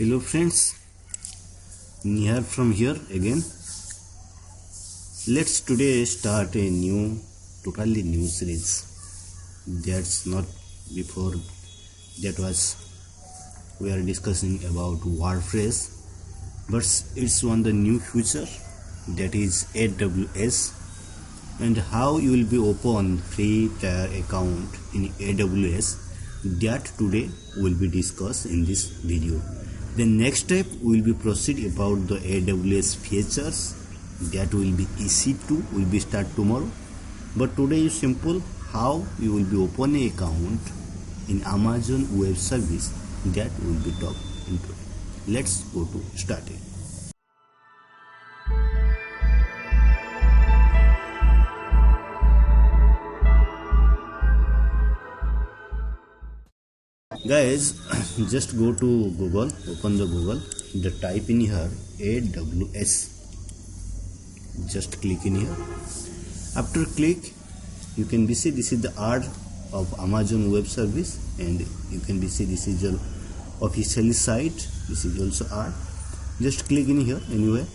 Hello friends, Nihar from here again. Let's today start a totally new series. That's not before that was we are discussing about WordPress, but it's on the new feature that is AWS and how you will be open free trial account in AWS. That today will be discussed in this video. The next step will be proceed about the AWS features that will be easy to will be start tomorrow, but today is simple how you will be open an account in Amazon Web Service that will be talked into. Let's go to starting. Guys, just go to Google, open the Google, type in here AWS, just click in here. After click, you can be see this is the art of Amazon Web Service, and you can be see this is your official site. This is also art. Just click in here anywhere.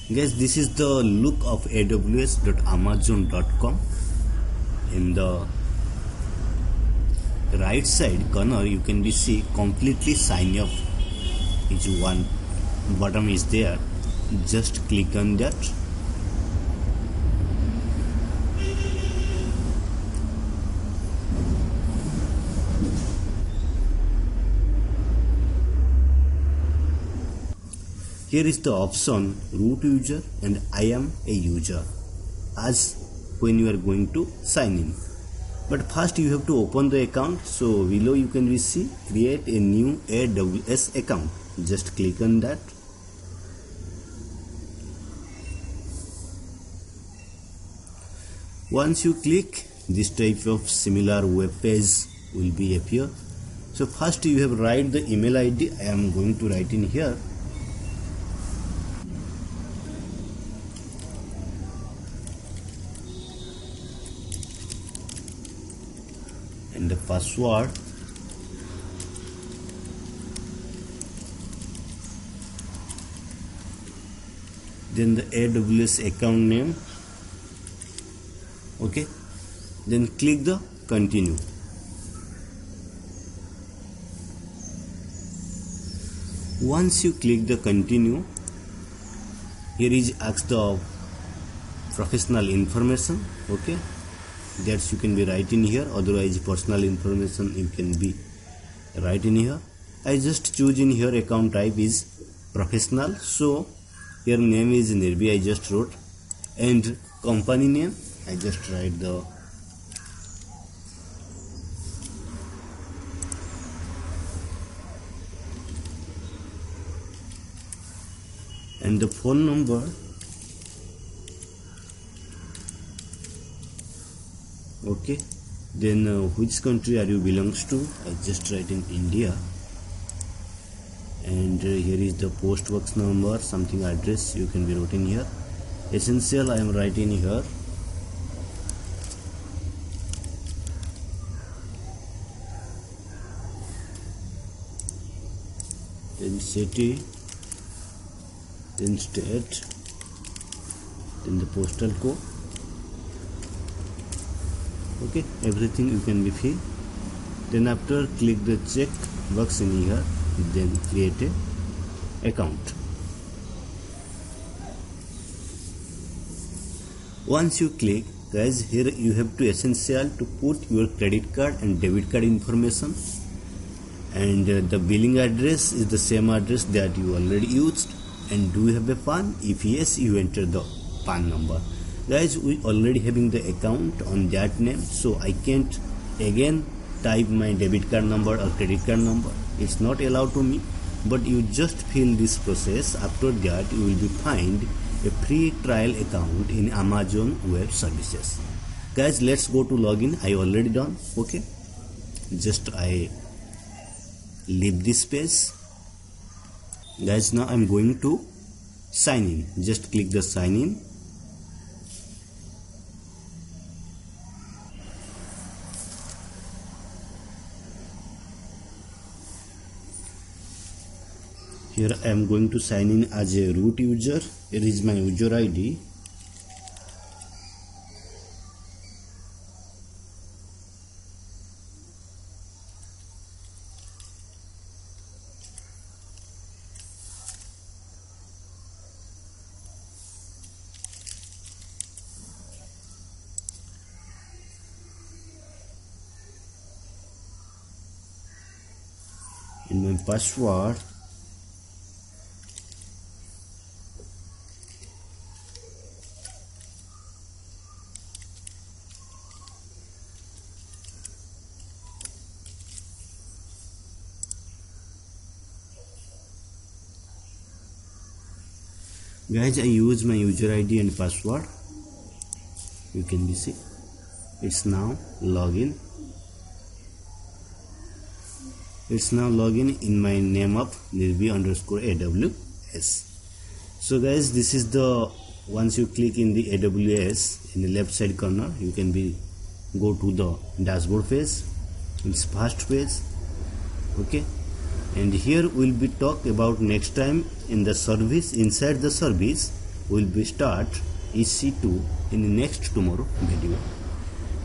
Guys, this is the look of aws.amazon.com. In the right side corner you can be see completely sign up. Each one button is there, just click on that. Here is the option root user and I am a user as when you are going to sign in. But first you have to open the account. So below you can see create a new AWS account. Just click on that. Once you click, this type of similar web page will be appear. So first you have write the email ID. I am going to write in here. And the password. Then the AWS account name. Okay, then click the continue. Once you click the continue, here is ask the professional information. Okay, that you can be writing here, otherwise personal information you can be writing here. I just choose in here account type is professional, so your name is Nirbi, I just wrote, and company name I just write the and the phone number. Okay, then which country are you belongs to? I just write in India, and here is the post box number, something address you can be written here. Essential I am writing here. Then city, then state, then the postal code. Okay, everything you can be fill. Then after click the check box in here, then create a account. Once you click, guys, here you have to essential to put your credit card and debit card information, and the billing address is the same address that you already used. And do you have a PAN? If yes, you enter the PAN number. Guys, we already having the account on that name, so I can't again type my debit card number or credit card number. It's not allowed to me, but you just fill this process. After that you will be find a free trial account in Amazon Web Services. Guys, let's go to login. I already done. Okay, just I leave this page. Guys, now I'm going to sign in. Just click the sign in. Here I am going to sign in as a root user. Here is my user ID. In my password, guys, I use my user ID and password. You can be see it's now login. It's now login in my name of nirbi_AWS. So guys, this is the, once you click in the AWS in the left side corner, you can be go to the dashboard page. It's first page. Okay, and here we'll be talk about next time in the service. Inside the service we'll be start EC2 in the next tomorrow video.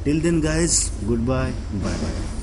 Till then guys, goodbye, bye bye.